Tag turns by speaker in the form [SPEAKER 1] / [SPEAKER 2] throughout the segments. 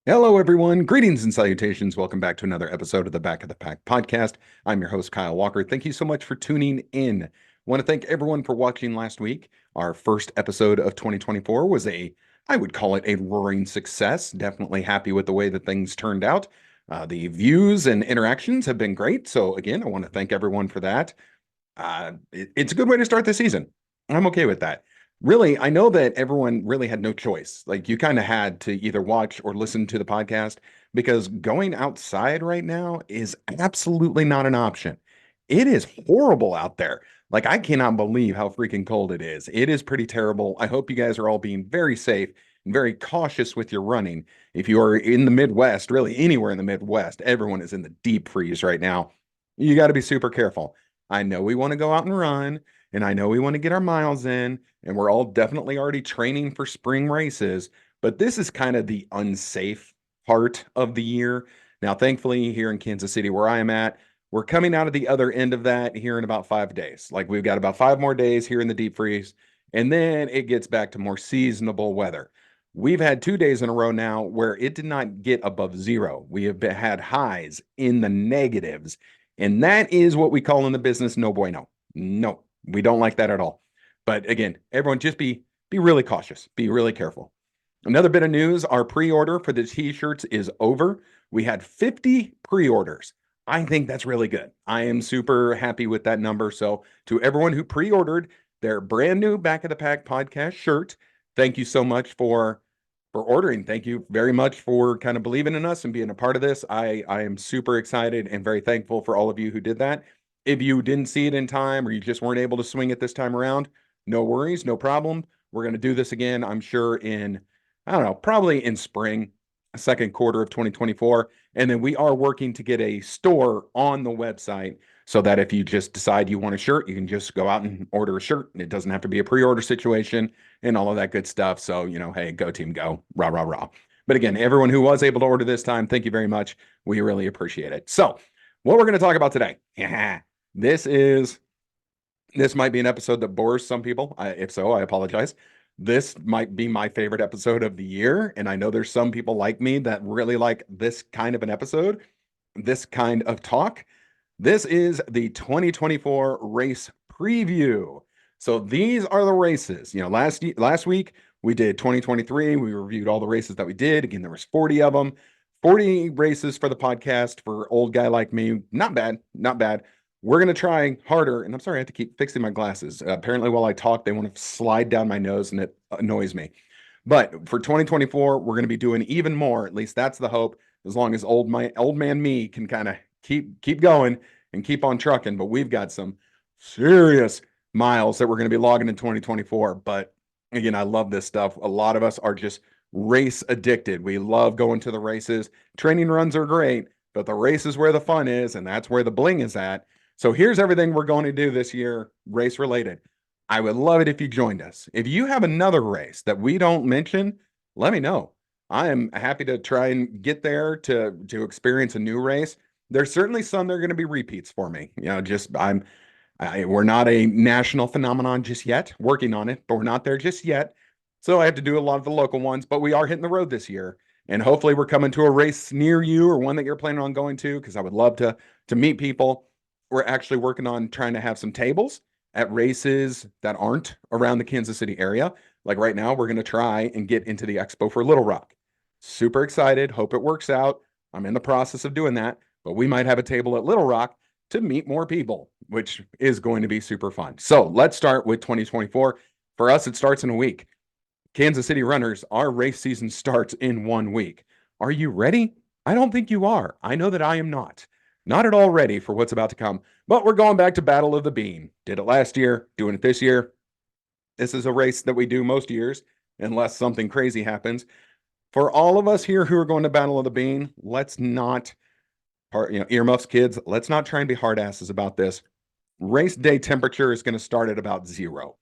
[SPEAKER 1] Hello, everyone. Greetings and salutations. Welcome back to another episode of the Back of the Pack podcast. I'm your host, Kyle Walker. Thank you so much for tuning in. I want to thank everyone for watching last week. Our first episode of 2024 was I would call it a roaring success. Definitely happy with the way that things turned out. The views and interactions have been great. So, again, I want to thank everyone for that. It's a good way to start the season. I'm okay with that. Really, I know that everyone really had no choice. Like you kind of had to either watch or listen to the podcast because going outside right now is absolutely not an option. It is horrible out there. Like I cannot believe how freaking cold it is. It is pretty terrible. I hope you guys are all being very safe and very cautious with your running. If you are in the Midwest, really anywhere in the Midwest, everyone is in the deep freeze right now. You got to be super careful. I know we want to go out and run, and I know we want to get our miles in, and we're all definitely already training for spring races, but this is kind of the unsafe part of the year. Now, thankfully, here in Kansas City, where I am at, we're coming out of the other end of that here in about 5 days. Like we've got about 5 more days here in the deep freeze, and then it gets back to more seasonable weather. We've had 2 days in a row now where it did not get above zero. We have had highs in the negatives, and that is what we call in the business no bueno. No, we don't like that at all. But again, everyone just be really cautious, be really careful. Another bit of news, our pre-order for the t-shirts is over. We had 50 pre-orders. I think that's really good. I am super happy with that number. So to everyone who pre-ordered their brand new Back of the Pack podcast shirt, thank you so much for ordering. Thank you very much for kind of believing in us and being a part of this. I am super excited and very thankful for all of you who did that. If you didn't see it in time or you just weren't able to swing it this time around, no worries, no problem. We're going to do this again, I'm sure, I don't know, probably in spring, second quarter of 2024. And then we are working to get a store on the website so that if you just decide you want a shirt, you can just go out and order a shirt and it doesn't have to be a pre-order situation and all of that good stuff. So, hey, go team, go, rah, rah, rah. But again, everyone who was able to order this time, thank you very much. We really appreciate it. So, what we're going to talk about today, this is this might be an episode that bores some people. If so, I apologize. This might be my favorite episode of the year. And I know there's some people like me that really like this kind of an episode, this kind of talk. This is the 2024 race preview. So these are the races. Last week we did 2023. We reviewed all the races that we did. Again, there was 40 of them. 40 races for the podcast for old guy like me. Not bad, not bad. We're going to try harder. And I'm sorry, I have to keep fixing my glasses. Apparently, while I talk, they want to slide down my nose and it annoys me. But for 2024, we're going to be doing even more. At least that's the hope. As long as old man me can kind of keep going and keep on trucking. But we've got some serious miles that we're going to be logging in 2024. But again, I love this stuff. A lot of us are just race addicted. We love going to the races. Training runs are great, but the race is where the fun is, and that's where the bling is at. So here's everything we're going to do this year, race related. I would love it if you joined us. If you have another race that we don't mention, let me know. I am happy to try and get there to experience a new race. There's certainly some that are going to be repeats for me. We're not a national phenomenon just yet, working on it, but we're not there just yet. So I have to do a lot of the local ones, but we are hitting the road this year. And hopefully we're coming to a race near you or one that you're planning on going to, because I would love to meet people. We're actually working on trying to have some tables at races that aren't around the Kansas City area. Like right now, we're going to try and get into the expo for Little Rock. Super excited. Hope it works out. I'm in the process of doing that, but we might have a table at Little Rock to meet more people, which is going to be super fun. So let's start with 2024. For us, it starts in a week. Kansas City runners, our race season starts in 1 week. Are you ready? I don't think you are. I know that I am not. Not at all ready for what's about to come, but we're going back to Battle of the Bean. Did it last year, doing it this year. This is a race that we do most years, unless something crazy happens. For all of us here who are going to Battle of the Bean, let's not, earmuffs, kids, let's not try and be hard asses about this. Race day temperature is going to start at about zero.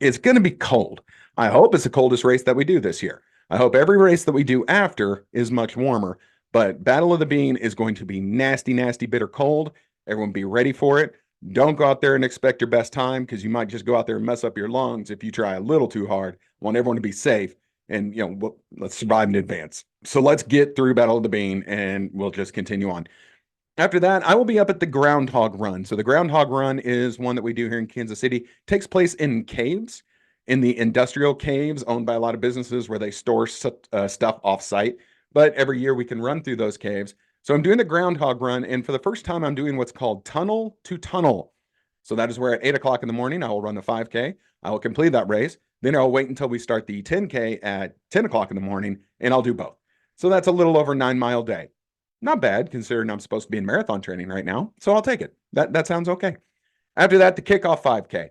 [SPEAKER 1] It's going to be cold. I hope it's the coldest race that we do this year. I hope every race that we do after is much warmer, but Battle of the Bean is going to be nasty, nasty, bitter cold. Everyone be ready for it. Don't go out there and expect your best time because you might just go out there and mess up your lungs if you try a little too hard. I want everyone to be safe and, let's survive in advance. So let's get through Battle of the Bean and we'll just continue on. After that, I will be up at the Groundhog Run. So the Groundhog Run is one that we do here in Kansas City. It takes place in caves, in the industrial caves owned by a lot of businesses where they store stuff off-site. But every year we can run through those caves. So I'm doing the Groundhog Run, and for the first time, I'm doing what's called tunnel to tunnel. So that is where at 8 o'clock in the morning, I will run the 5K. I will complete that race. Then I'll wait until we start the 10K at 10 o'clock in the morning, and I'll do both. So that's a little over 9 mile day. Not bad considering I'm supposed to be in marathon training right now. So I'll take it. That sounds okay. After that, the kickoff 5K.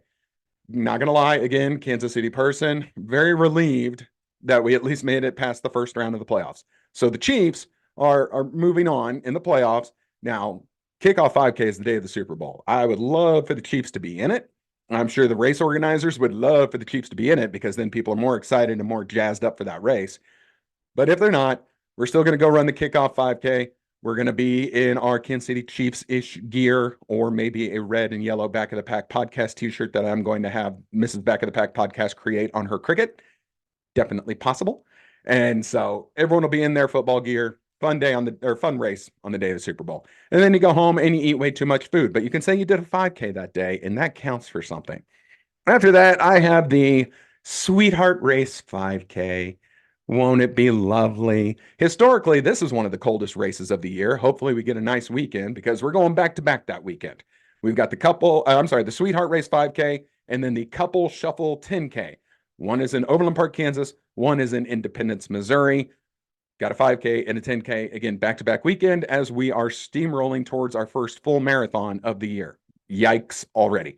[SPEAKER 1] Not going to lie, again, Kansas City person, very relieved that we at least made it past the first round of the playoffs. So the Chiefs are moving on in the playoffs. Now, kickoff 5K is the day of the Super Bowl. I would love for the Chiefs to be in it. I'm sure the race organizers would love for the Chiefs to be in it because then people are more excited and more jazzed up for that race. But if they're not, we're still going to go run the kickoff 5K. We're going to be in our Kansas City Chiefs-ish gear, or maybe a red and yellow Back of the Pack podcast t-shirt that I'm going to have Mrs. Back of the Pack podcast create on her Cricut. Definitely possible. And so everyone will be in their football gear. Fun race on the day of the Super Bowl. And then you go home and you eat way too much food, but you can say you did a 5K that day, and that counts for something. After that, I have the Sweetheart Race 5K. Won't it be lovely? Historically, this is one of the coldest races of the year. Hopefully, we get a nice weekend because we're going back to back that weekend. We've got the Sweetheart Race 5K, and then the Couple Shuffle 10K. One is in Overland Park, Kansas. One is in Independence, Missouri. Got a 5K and a 10K, again, back to back weekend as we are steamrolling towards our first full marathon of the year. Yikes already.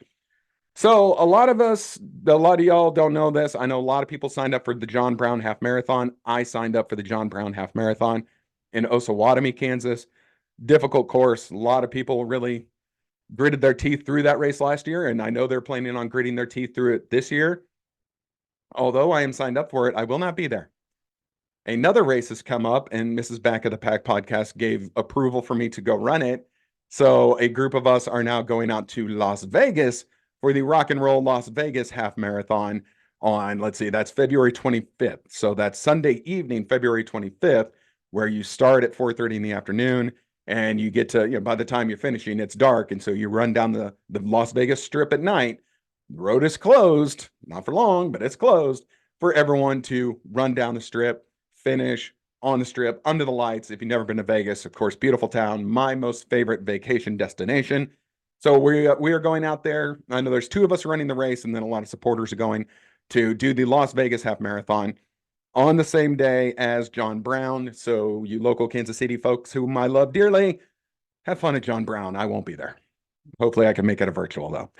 [SPEAKER 1] So a lot of y'all don't know this. I know a lot of people signed up for the John Brown Half Marathon. I signed up for the John Brown Half Marathon in Osawatomie, Kansas. Difficult course. A lot of people really gritted their teeth through that race last year, and I know they're planning on gritting their teeth through it this year. Although I am signed up for it, I will not be there. Another race has come up, and Mrs. Back of the Pack podcast gave approval for me to go run it. So a group of us are now going out to Las Vegas for the Rock and Roll Las Vegas Half Marathon on, let's see, that's February 25th. So that's Sunday evening, February 25th, where you start at 4:30 in the afternoon and you get to, by the time you're finishing, it's dark. And so you run down the Las Vegas Strip at night. The road is closed, not for long, but it's closed for everyone to run down the strip, finish on the strip, under the lights. If you've never been to Vegas, of course, beautiful town, my most favorite vacation destination. So we are going out there. I know there's two of us running the race, and then a lot of supporters are going to do the Las Vegas Half Marathon on the same day as John Brown. So you local Kansas City folks whom I love dearly, have fun at John Brown. I won't be there. Hopefully I can make it a virtual though.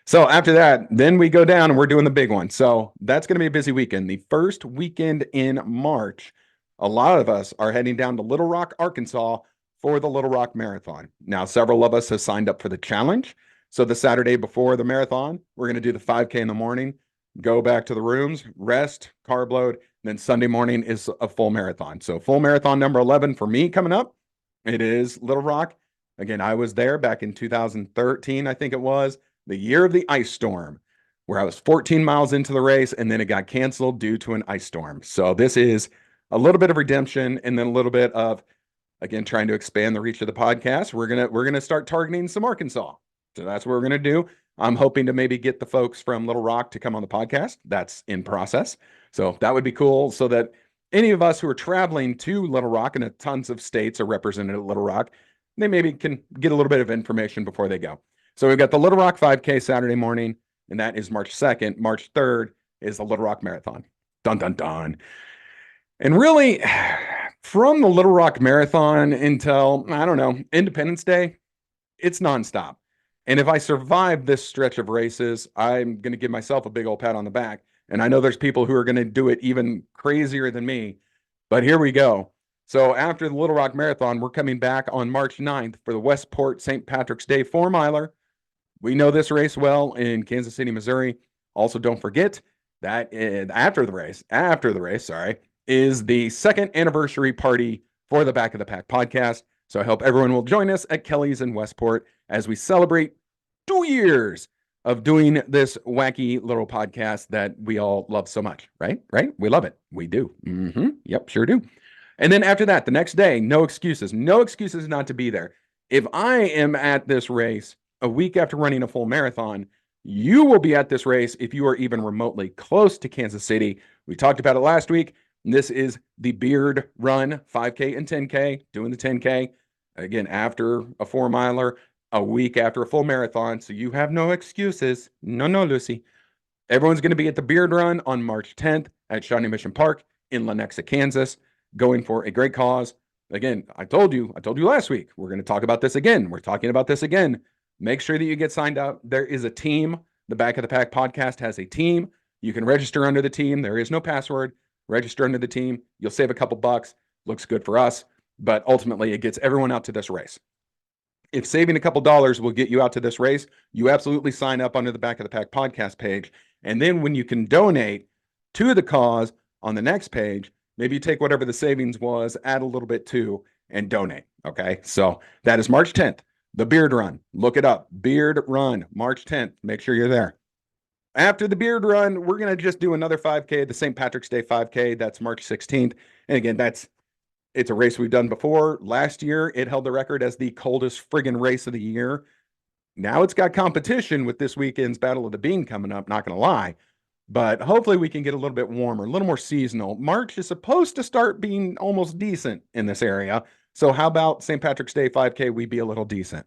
[SPEAKER 1] So after that, then we go down and we're doing the big one. So that's going to be a busy weekend. The first weekend in March, a lot of us are heading down to Little Rock, Arkansas for the Little Rock Marathon. Now, several of us have signed up for the challenge. So the Saturday before the marathon, we're going to do the 5K in the morning, go back to the rooms, rest, carb load. Then Sunday morning is a full marathon. So full marathon number 11 for me coming up. It is Little Rock. Again, I was there back in 2013, I think it was, the year of the ice storm, where I was 14 miles into the race and then it got canceled due to an ice storm. So this is a little bit of redemption and then a little bit of, again, trying to expand the reach of the podcast. We're gonna start targeting some Arkansas. So that's what we're gonna do. I'm hoping to maybe get the folks from Little Rock to come on the podcast. That's in process. So that would be cool, so that any of us who are traveling to Little Rock, and tons of states are represented at Little Rock, they maybe can get a little bit of information before they go. So we've got the Little Rock 5K Saturday morning, and that is March 2nd. March 3rd is the Little Rock Marathon. Dun, dun, dun. And really, from the Little Rock Marathon until, I don't know, Independence Day, it's nonstop. And if I survive this stretch of races, I'm going to give myself a big old pat on the back. And I know there's people who are going to do it even crazier than me, but here we go. So after the Little Rock Marathon, we're coming back on March 9th for the Westport St. Patrick's Day 4-miler. We know this race well in Kansas City, Missouri. Also, don't forget that after the race, is the second anniversary party for the Back of the Pack podcast. So I hope everyone will join us at Kelly's in Westport as we celebrate 2 years of doing this wacky little podcast that we all love so much, right? Right? We love it. We do. Yep, sure do. And then after that, the next day, no excuses. No excuses not to be there. If I am at this race a week after running a full marathon, you will be at this race if you are even remotely close to Kansas City. We talked about it last week. This is the Beard Run 5K and 10K, doing the 10K again after a 4 miler, a week after a full marathon. So you have no excuses. No, no, Lucy. Everyone's going to be at the Beard Run on March 10th at Shawnee Mission Park in Lenexa, Kansas, going for a great cause. Again, I told you last week, we're going to talk about this again. We're talking about this again. Make sure that you get signed up. There is a team. The Back of the Pack podcast has a team. You can register under the team. There is no password. Register under the team. You'll save a couple bucks. Looks good for us, but ultimately it gets everyone out to this race. If saving a couple dollars will get you out to this race, you absolutely sign up under the Back of the Pack podcast page. And then when you can donate to the cause on the next page, maybe you take whatever the savings was, add a little bit to, and donate. Okay. So that is March 10th, the Beard Run. Look it up. Beard Run, March 10th. Make sure you're there. After the Beard Run, we're going to just do another 5K, the St. Patrick's Day 5K. That's March 16th. And again, it's a race we've done before. Last year, it held the record as the coldest friggin' race of the year. Now it's got competition with this weekend's Battle of the Bean coming up, not going to lie. But hopefully we can get a little bit warmer, a little more seasonal. March is supposed to start being almost decent in this area. So how about St. Patrick's Day 5K, we be a little decent.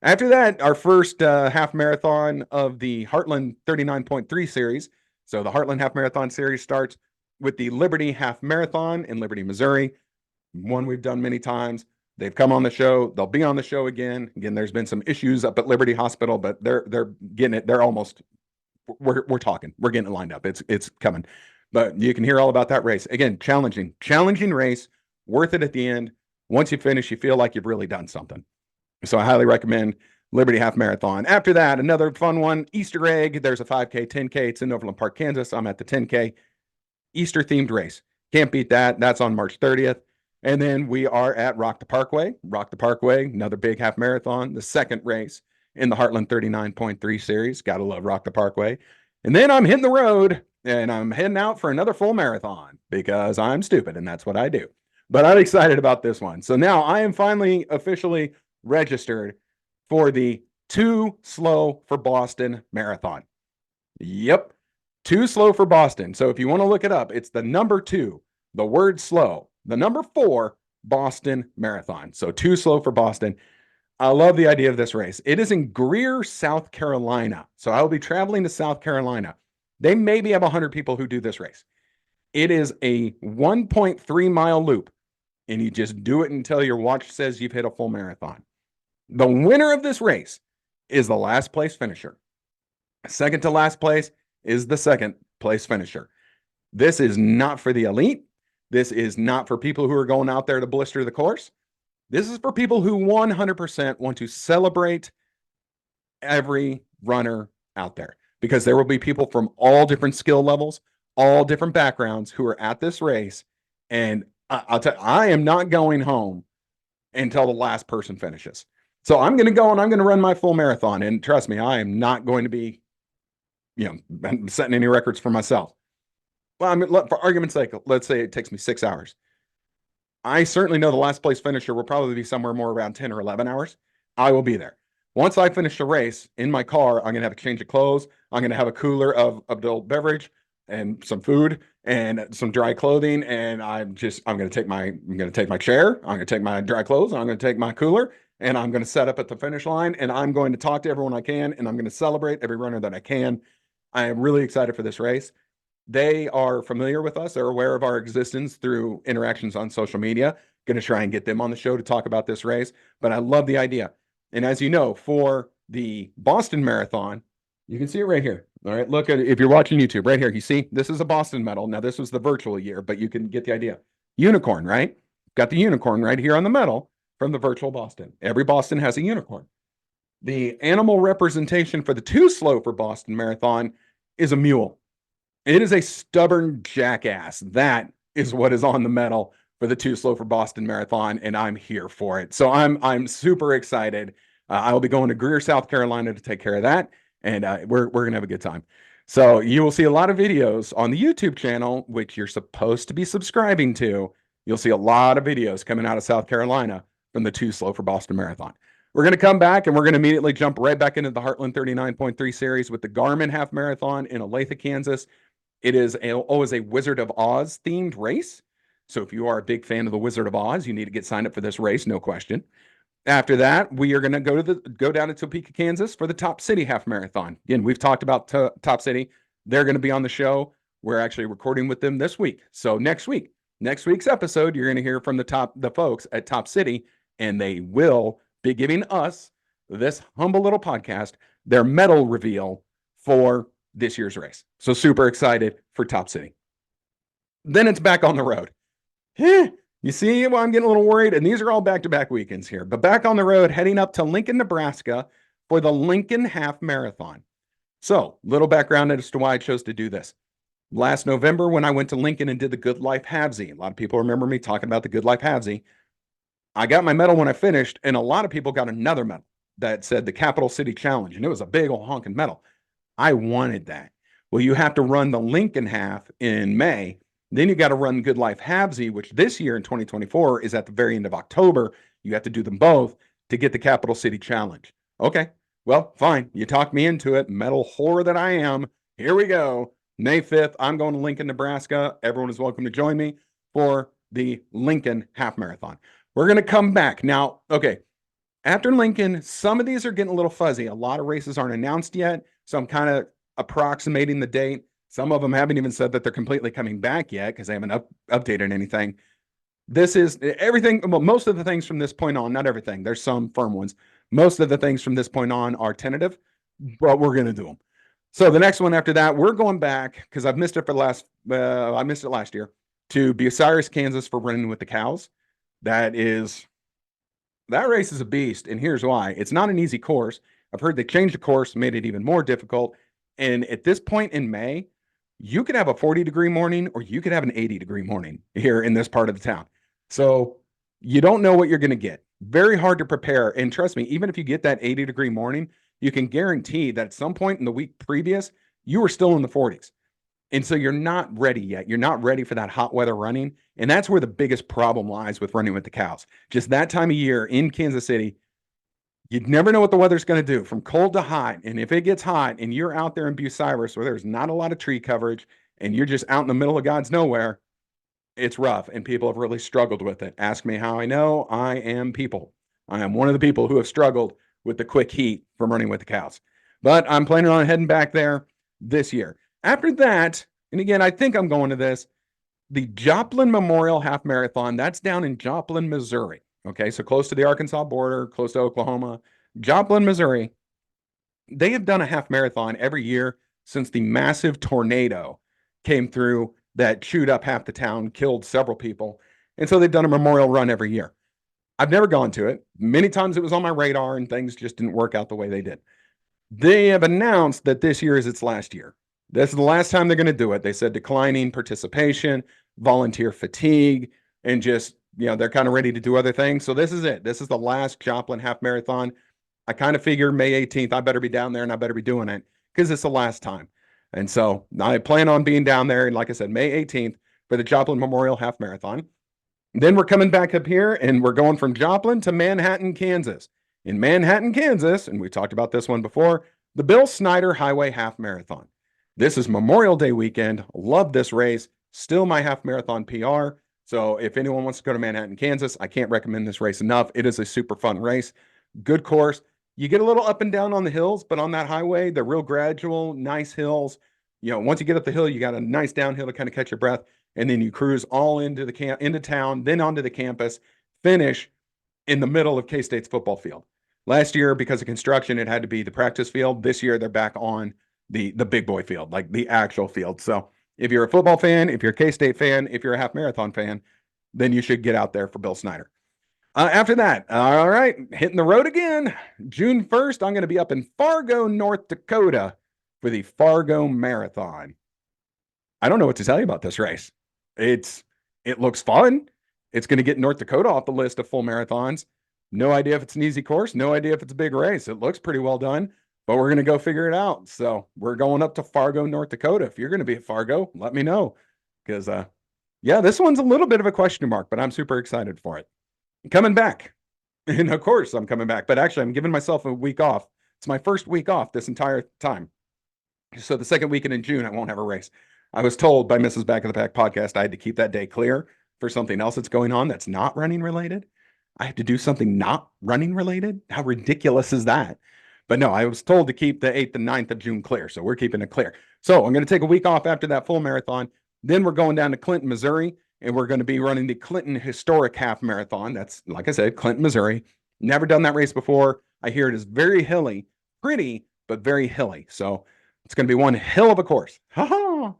[SPEAKER 1] After that, our first half marathon of the Heartland 39.3 series. So the Heartland Half Marathon series starts with the Liberty Half Marathon in Liberty, Missouri. One we've done many times. They've come on the show. They'll be on the show again. Again, there's been some issues up at Liberty Hospital, but they're getting it. They're almost. We're talking. We're getting it lined up. It's coming. But you can hear all about that race. Again, challenging race, worth it at the end. Once you finish, you feel like you've really done something. So I highly recommend Liberty Half Marathon. After that, another fun one, Easter egg. There's a 5K, 10K. It's in Overland Park, Kansas. I'm at the 10K. Easter themed race. Can't beat that. That's on March 30th. And then we are at Rock the Parkway. Rock the Parkway, another big half marathon, the second race in the Heartland 39.3 series. Gotta love Rock the Parkway. And then I'm hitting the road and I'm heading out for another full marathon because I'm stupid and that's what I do. But I'm excited about this one. So now I am finally officially registered for the Too Slow for Boston Marathon. Yep, Too Slow for Boston. So if you want to look it up, it's the number 2, the word slow, the number 4 Boston Marathon. So Too Slow for Boston. I love the idea of this race. It is in Greer, South Carolina. So I will be traveling to South Carolina. They maybe have 100 people who do this race. It is a 1.3 mile loop, and you just do it until your watch says you've hit a full marathon. The winner of this race is the last place finisher. Second to last place is the second place finisher. This is not for the elite. This is not for people who are going out there to blister the course. This is for people who 100% want to celebrate every runner out there, because there will be people from all different skill levels, all different backgrounds who are at this race. And I'll tell you, I am not going home until the last person finishes. So I'm going to go and I'm going to run my full marathon. And trust me, I am not going to be, setting any records for myself. Well, I mean, for argument's sake, let's say it takes me 6 hours. I certainly know the last place finisher will probably be somewhere more around 10 or 11 hours. I will be there. Once I finish the race in my car, I'm going to have a change of clothes. I'm going to have a cooler of adult beverage and some food and some dry clothing. And I'm going to take my chair. I'm going to take my dry clothes. I'm going to take my cooler and I'm going to set up at the finish line and I'm going to talk to everyone I can. And I'm going to celebrate every runner that I can. I am really excited for this race. They are familiar with us. They're aware of our existence through interactions on social media. Going to try and get them on the show to talk about this race. But I love the idea. And as you know, for the Boston Marathon, you can see it right here. All right, look at it. If you're watching YouTube, right here, you see this is a Boston medal. Now, this was the virtual year, but you can get the idea. Unicorn, right? Got the unicorn right here on the medal from the virtual Boston. Every Boston has a unicorn. The animal representation for the Too Slow for Boston Marathon is a mule. It is a stubborn jackass. That is what is on the medal for the Too Slow for Boston Marathon, and I'm here for it. So I'm super excited. I will be going to Greer, South Carolina to take care of that, and we're going to have a good time. So you will see a lot of videos on the YouTube channel, which you're supposed to be subscribing to, you'll see a lot of videos coming out of South Carolina from the Too Slow for Boston Marathon. We're going to come back and we're going to immediately jump right back into the Heartland 39.3 series with the Garmin Half Marathon in Olathe, Kansas. It is always a Wizard of Oz themed race. So if you are a big fan of the Wizard of Oz, you need to get signed up for this race, no question. After that, we are going to go down to Topeka, Kansas for the Top City Half Marathon. Again, we've talked about Top City. They're going to be on the show. We're actually recording with them this week. So next week's episode, you're going to hear from the folks at Top City, and they will be giving us, this humble little podcast, their medal reveal for this year's race. So super excited for Top City. Then it's back on the road. You see, well, I'm getting a little worried, and these are all back-to-back weekends here, but back on the road, heading up to Lincoln, Nebraska for the Lincoln Half Marathon. So, little background as to why I chose to do this. Last November, when I went to Lincoln and did the Good Life Halvesy, a lot of people remember me talking about the Good Life Halvesy. I got my medal when I finished, and a lot of people got another medal that said the Capital City Challenge, and it was a big old honking medal. I wanted that. Well, you have to run the Lincoln Half in May. Then you got to run Good Life Halvesy, which this year in 2024 is at the very end of October. You have to do them both to get the Capital City Challenge. Okay, well, fine. You talked me into it. Medal whore that I am. Here we go. May 5th, I'm going to Lincoln, Nebraska. Everyone is welcome to join me for the Lincoln Half Marathon. We're going to come back. Now, okay, after Lincoln, some of these are getting a little fuzzy. A lot of races aren't announced yet, so I'm kind of approximating the date. Some of them haven't even said that they're completely coming back yet because they haven't updated anything. This is everything. Well, most of the things from this point on, not everything. There's some firm ones. Most of the things from this point on are tentative, but we're going to do them. So the next one after that, we're going back because I've missed it I missed it last year to Bucyrus, Kansas for running with the cows. That race is a beast, and here's why. It's not an easy course. I've heard they changed the course, made it even more difficult. And at this point in May, you could have a 40-degree morning or you could have an 80-degree morning here in this part of the town. So you don't know what you're going to get. Very hard to prepare. And trust me, even if you get that 80-degree morning, you can guarantee that at some point in the week previous, you were still in the 40s. And so you're not ready yet. You're not ready for that hot weather running. And that's where the biggest problem lies with running with the cows. Just that time of year in Kansas City, you'd never know what the weather's going to do from cold to hot. And if it gets hot and you're out there in Bucyrus where there's not a lot of tree coverage and you're just out in the middle of God's nowhere, it's rough. And people have really struggled with it. Ask me how I know. I am one of the people who have struggled with the quick heat from running with the cows. But I'm planning on heading back there this year. After that, and again, I think I'm going to this, the Joplin Memorial Half Marathon, that's down in Joplin, Missouri. Okay, so close to the Arkansas border, close to Oklahoma. Joplin, Missouri, they have done a half marathon every year since the massive tornado came through that chewed up half the town, killed several people. And so they've done a memorial run every year. I've never gone to it. Many times it was on my radar and things just didn't work out the way they did. They have announced that this year is its last year. This is the last time they're going to do it. They said declining participation, volunteer fatigue, and just, they're kind of ready to do other things. So this is it. This is the last Joplin Half Marathon. I kind of figure May 18th, I better be down there and I better be doing it because it's the last time. And so I plan on being down there. And like I said, May 18th for the Joplin Memorial Half Marathon. Then we're coming back up here and we're going from Joplin to Manhattan, Kansas. In Manhattan, Kansas, and we talked about this one before, the Bill Snyder Highway Half Marathon. This is Memorial Day weekend. Love this race. Still my half marathon PR. So if anyone wants to go to Manhattan, Kansas, I can't recommend this race enough. It is a super fun race. Good course. You get a little up and down on the hills, but on that highway, they're real gradual, nice hills. Once you get up the hill, you got a nice downhill to kind of catch your breath. And then you cruise all into town, then onto the campus, finish in the middle of K-State's football field. Last year, because of construction, it had to be the practice field. This year, they're back on the big boy field, like the actual field. So if you're a football fan, if you're a K-State fan, if you're a half marathon fan, then you should get out there for Bill Snyder. After that, all right, hitting the road again. June 1st, I'm going to be up in Fargo, North Dakota for the Fargo Marathon. I don't know what to tell you about this race. It looks fun. It's going to get North Dakota off the list of full marathons. No idea if it's an easy course. No idea if it's a big race. It looks pretty well done, but we're going to go figure it out. So we're going up to Fargo, North Dakota. If you're going to be at Fargo, let me know because Yeah, this one's a little bit of a question mark, but I'm super excited for it. Coming back. And of course, I'm coming back, but actually, I'm giving myself a week off. It's my first week off this entire time. So the second weekend in June, I won't have a race. I was told by Mrs. Back of the Pack podcast I had to keep that day clear for something else that's going on that's not running related. I have to do something not running related. How ridiculous is that? But no, I was told to keep the 8th and 9th of June clear. So we're keeping it clear. So I'm going to take a week off after that full marathon. Then we're going down to Clinton, Missouri, and we're going to be running the Clinton Historic Half Marathon. That's, like I said, Clinton, Missouri. Never done that race before. I hear it is very hilly, pretty, but very hilly. So it's going to be one hell of a course. Ha ha.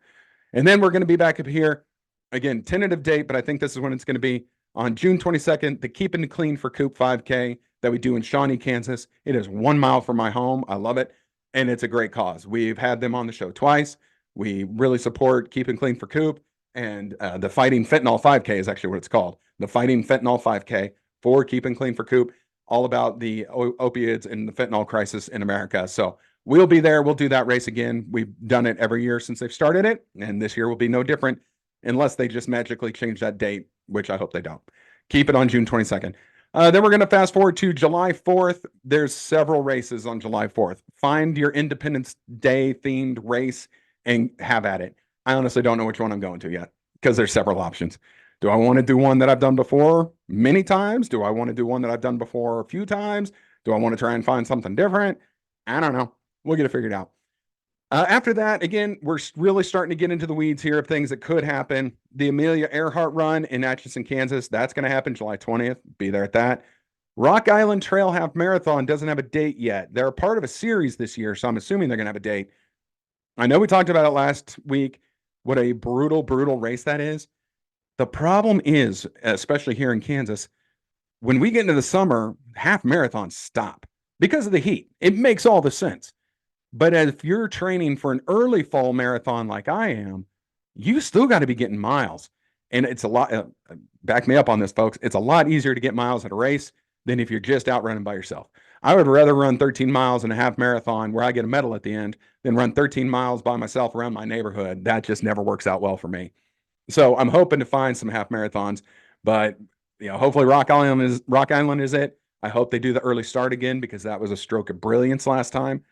[SPEAKER 1] And then we're going to be back up here. Again, tentative date, but I think this is when it's going to be on June 22nd, the Keeping It Clean for Coop 5K that we do in Shawnee, Kansas. It is 1 mile from my home. I love it. And it's a great cause. We've had them on the show twice. We really support Keeping Clean for Coop. And the Fighting Fentanyl 5K is actually what it's called. The Fighting Fentanyl 5K for Keeping Clean for Coop. All about the opioids and the fentanyl crisis in America. So we'll be there. We'll do that race again. We've done it every year since they've started it. And this year will be no different unless they just magically change that date, which I hope they don't. Keep it on June 22nd. Then we're going to fast forward to July 4th. There's several races on July 4th. Find your Independence Day themed race and have at it. I honestly don't know which one I'm going to yet because there's several options. Do I want to do one that I've done before many times? Do I want to do one that I've done before a few times? Do I want to try and find something different? I don't know. We'll get it figured out. After that, again, we're really starting to get into the weeds here of things that could happen. The Amelia Earhart Run in Atchison, Kansas, that's going to happen July 20th. Be there at that. Rock Island Trail Half Marathon doesn't have a date yet. They're a part of a series this year, so I'm assuming they're going to have a date. I know we talked about it last week, what a brutal, brutal race that is. The problem is, especially here in Kansas, when we get into the summer, half marathons stop because of the heat. It makes all the sense. But if you're training for an early fall marathon like I am, you still got to be getting miles. And it's a lot, back me up on this, folks. It's a lot easier to get miles at a race than if you're just out running by yourself. I would rather run 13 miles in a half marathon where I get a medal at the end than run 13 miles by myself around my neighborhood. That just never works out well for me. So I'm hoping to find some half marathons, but hopefully Rock Island is it. I hope they do the early start again because that was a stroke of brilliance last time.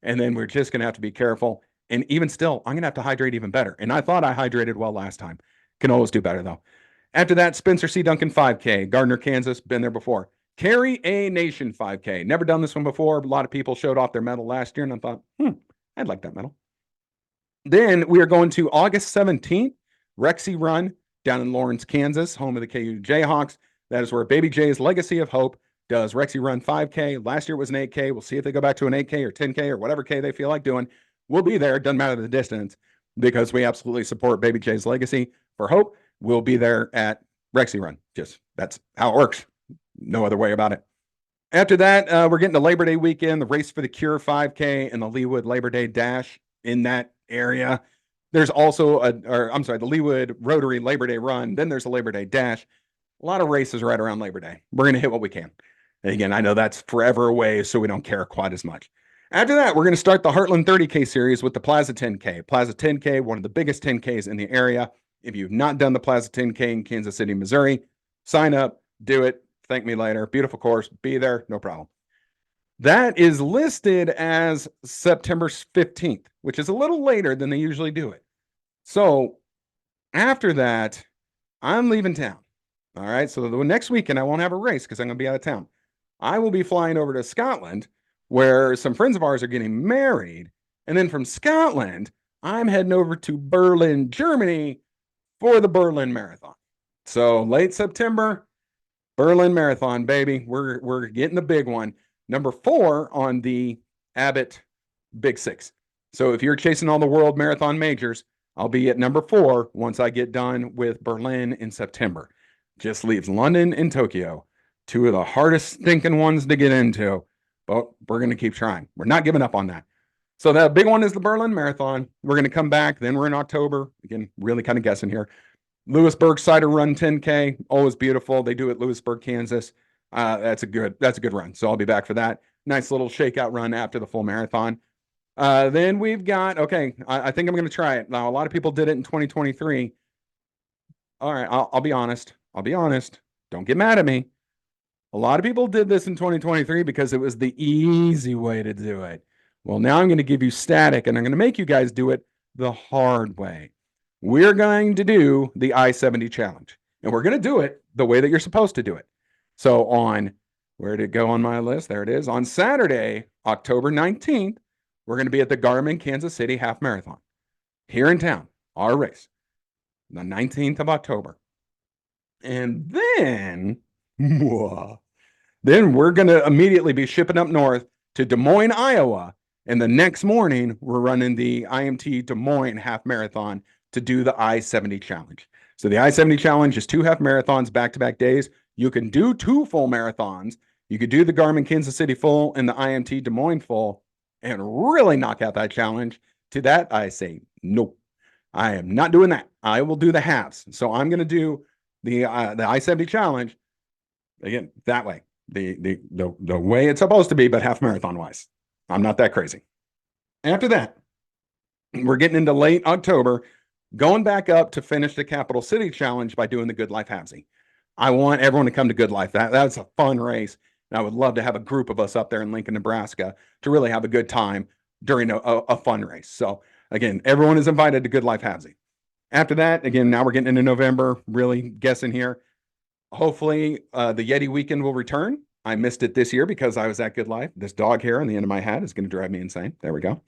[SPEAKER 1] And then we're just going to have to be careful. And even still, I'm going to have to hydrate even better. And I thought I hydrated well last time. Can always do better, though. After that, Spencer C. Duncan 5K, Gardner, Kansas, been there before. Carry a Nation 5K. Never done this one before. A lot of people showed off their medal last year, and I thought, I'd like that medal. Then we are going to August 17th, Rexy Run down in Lawrence, Kansas, home of the KU Jayhawks. That is where Baby J's Legacy of Hope does Rexy Run 5K. Last year it was an 8K. We'll see if they go back to an 8K or 10K or whatever K they feel like doing. We'll be there. Doesn't matter the distance because we absolutely support Baby J's Legacy for Hope. We'll be there at Rexy Run. Just that's how it works. No other way about it. After that, we're getting to Labor Day weekend, the Race for the Cure 5K and the Leawood Labor Day Dash in that area. There's also the Leawood Rotary Labor Day Run. Then there's a Labor Day Dash. A lot of races right around Labor Day. We're going to hit what we can. And again, I know that's forever away, so we don't care quite as much. After that, we're going to start the Heartland 30K series with the Plaza 10K. Plaza 10K, one of the biggest 10Ks in the area. If you've not done the Plaza 10K in Kansas City, Missouri, sign up, do it. Thank me later. Beautiful course. Be there. No problem. That is listed as September 15th, which is a little later than they usually do it. So after that, I'm leaving town. All right. So the next weekend, I won't have a race because I'm going to be out of town. I will be flying over to Scotland where some friends of ours are getting married. And then from Scotland, I'm heading over to Berlin, Germany for the Berlin Marathon. So late September, Berlin Marathon, baby. We're getting the big one. Number 4 on the Abbott Big Six. So if you're chasing all the world marathon majors, I'll be at number 4 once I get done with Berlin in September. Just leaves London and Tokyo, 2 of the hardest thinking ones to get into, but we're going to keep trying. We're not giving up on that. So that big one is the Berlin Marathon. We're going to come back. Then we're in October. Again, really kind of guessing here. Lewisburg Cider Run 10K, always beautiful. They do it Lewisburg, Kansas. That's a good run. So I'll be back for that. Nice little shakeout run after the full marathon. Then we've got, I think I'm going to try it. Now, a lot of people did it in 2023. All right, I'll be honest. I'll be honest. Don't get mad at me. A lot of people did this in 2023 because it was the easy way to do it. Well, now I'm going to give you static and I'm going to make you guys do it the hard way. We're going to do the I-70 challenge and we're going to do it the way that you're supposed to do it. So on, where did it go on my list? There it is. On Saturday, October 19th, we're going to be at the Garmin Kansas City Half Marathon here in town, our race, the 19th of October. And then, then we're going to immediately be shipping up north to Des Moines, Iowa. And the next morning, we're running the IMT Des Moines half marathon to do the I-70 challenge. So the I-70 challenge is 2 half marathons back-to-back days. You can do 2 full marathons. You could do the Garmin Kansas City full and the IMT Des Moines full and really knock out that challenge. To that, I say, nope, I am not doing that. I will do the halves. So I'm going to do the I-70 challenge again that way, the way it's supposed to be, but half marathon wise. I'm not that crazy. After that, we're getting into late October, going back up to finish the Capital City Challenge by doing the Good Life Halvesy. I want everyone to come to Good Life. That's a fun race. And I would love to have a group of us up there in Lincoln, Nebraska to really have a good time during a fun race. So again, everyone is invited to Good Life Halvesy. After that, again, now we're getting into November, really guessing here. Hopefully the Yeti weekend will return. I missed it this year because I was at Good Life. This dog hair on the end of my hat is going to drive me insane. There we go.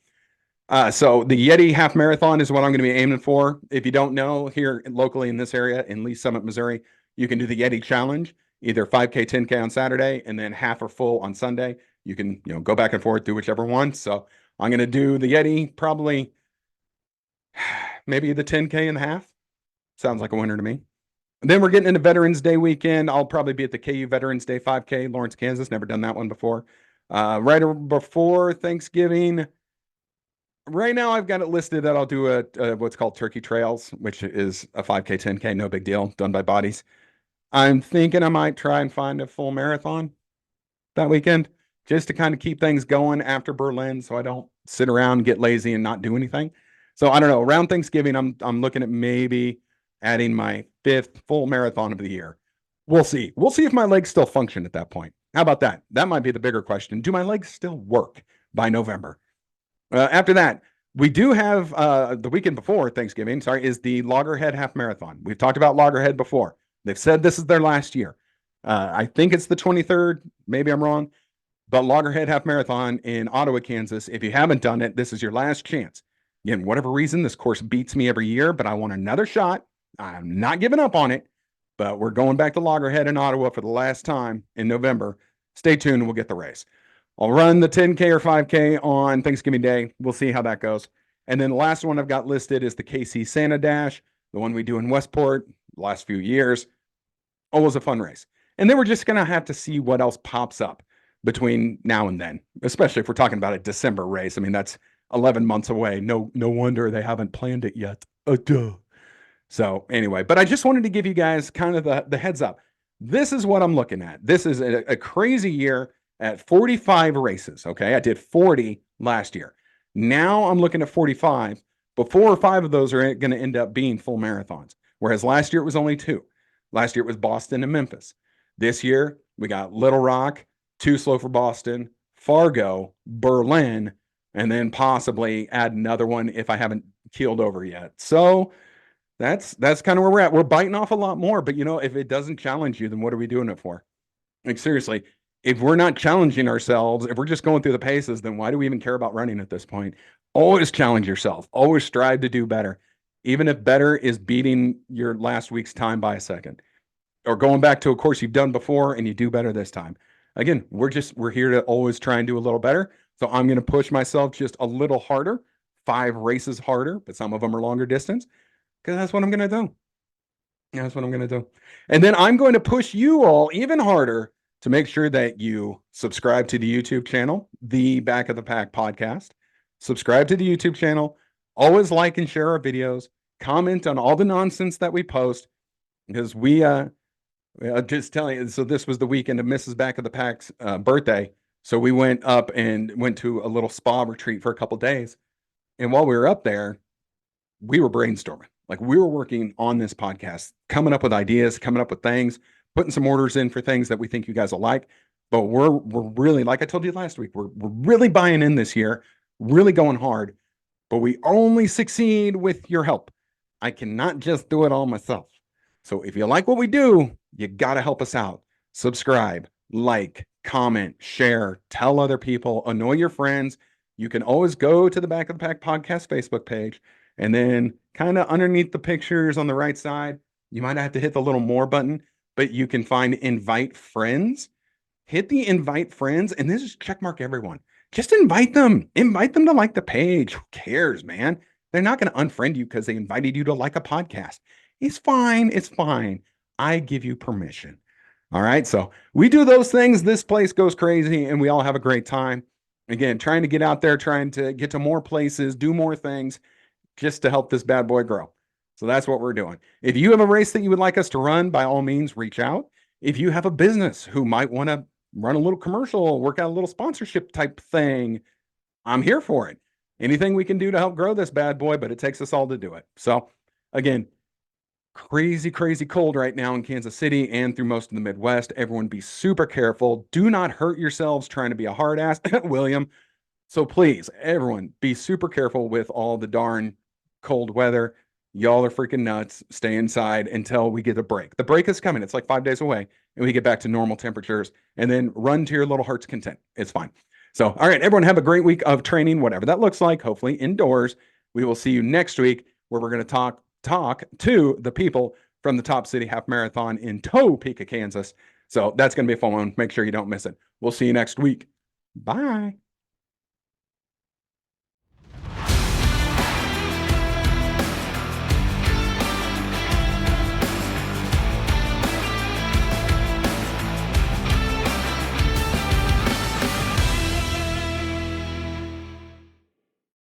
[SPEAKER 1] So the Yeti half marathon is what I'm going to be aiming for. If you don't know, here locally in this area in Lee Summit, Missouri, you can do the Yeti challenge, either 5K, 10K on Saturday, and then half or full on Sunday. You can, go back and forth, do whichever one. So I'm going to do the Yeti, probably maybe the 10K and a half. Sounds like a winner to me. And then we're getting into Veterans Day weekend. I'll probably be at the KU Veterans Day 5K, Lawrence, Kansas. Never done that one before. Right before Thanksgiving. Right now, I've got it listed that I'll do what's called Turkey Trails, which is a 5K, 10K, no big deal, done by bodies. I'm thinking I might try and find a full marathon that weekend just to kind of keep things going after Berlin so I don't sit around and get lazy and not do anything. So I don't know. Around Thanksgiving, I'm looking at maybe adding my 5th full marathon of the year. We'll see. We'll see if my legs still function at that point. How about that? That might be the bigger question. Do my legs still work by November? After that, we do have the weekend before Thanksgiving, is the Loggerhead Half Marathon. We've talked about Loggerhead before. They've said this is their last year. I think it's the 23rd. Maybe I'm wrong. But Loggerhead Half Marathon in Ottawa, Kansas. If you haven't done it, this is your last chance. Again, whatever reason, this course beats me every year, but I want another shot. I'm not giving up on it, but we're going back to Loggerhead in Ottawa for the last time in November. Stay tuned. We'll get the race. I'll run the 10K or 5K on Thanksgiving Day. We'll see how that goes. And then the last one I've got listed is the KC Santa Dash, the one we do in Westport the last few years. Always a fun race. And then we're just going to have to see what else pops up between now and then, especially if we're talking about a December race. I mean, that's 11 months away. No wonder they haven't planned it yet. Duh. So anyway, but I just wanted to give you guys kind of the heads up. This is what I'm looking at. This is a crazy year at 45 races. Okay. I did 40 last year. Now I'm looking at 45, but 4 or 5 of those are going to end up being full marathons. Whereas last year it was only 2. Last year it was Boston and Memphis. This year we got Little Rock, 2 Slow for Boston, Fargo, Berlin, and then possibly add another one if I haven't keeled over yet. So that's kind of where we're at. We're biting off a lot more, but if it doesn't challenge you, then what are we doing it for? Like seriously, if we're not challenging ourselves, if we're just going through the paces, then why do we even care about running at this point? Always challenge yourself. Always strive to do better. Even if better is beating your last week's time by a second or going back to a course you've done before and you do better this time. Again, we're here to always try and do a little better. So I'm going to push myself just a little harder, 5 races harder, but some of them are longer distance because that's what I'm going to do. That's what I'm going to do. And then I'm going to push you all even harder to make sure that you subscribe to the YouTube channel, the Back of the Pack podcast. Subscribe to the YouTube channel. Always like and share our videos. Comment on all the nonsense that we post because I'll just telling you. So this was the weekend of Mrs. Back of the Pack's birthday. So we went up and went to a little spa retreat for a couple days. And while we were up there, we were brainstorming. Like we were working on this podcast, coming up with ideas, coming up with things, putting some orders in for things that we think you guys will like. But we're really, like I told you last week, we're really buying in this year, really going hard. But we only succeed with your help. I cannot just do it all myself. So if you like what we do, you got to help us out. Subscribe, like, comment, share, tell other people, annoy your friends. You can always go to the Back of the Pack podcast Facebook page, and then kind of underneath the pictures on the right side, you might have to hit the little more button, but you can find invite friends. Hit the invite friends, and then just check mark everyone. Just invite them. Invite them to like the page. Who cares, man? They're not going to unfriend you because they invited you to like a podcast. It's fine. It's fine. I give you permission. All right. So we do those things. This place goes crazy and we all have a great time. Again, trying to get out there, trying to get to more places, do more things just to help this bad boy grow. So that's what we're doing. If you have a race that you would like us to run, by all means, reach out. If you have a business who might want to run a little commercial, work out a little sponsorship type thing, I'm here for it. Anything we can do to help grow this bad boy, but it takes us all to do it. So again, crazy, crazy cold right now in Kansas City and through most of the Midwest. Everyone be super careful. Do not hurt yourselves trying to be a hard ass, William. So please, everyone, be super careful with all the darn cold weather. Y'all are freaking nuts. Stay inside until we get a break. The break is coming. It's like 5 days away, and we get back to normal temperatures, and then run to your little heart's content. It's fine. So, all right, everyone, have a great week of training, whatever that looks like, hopefully indoors. We will see you next week where we're going to talk to the people from the Top City Half Marathon in Topeka, Kansas. So that's going to be a fun one. Make sure you don't miss it. We'll see you next week. Bye.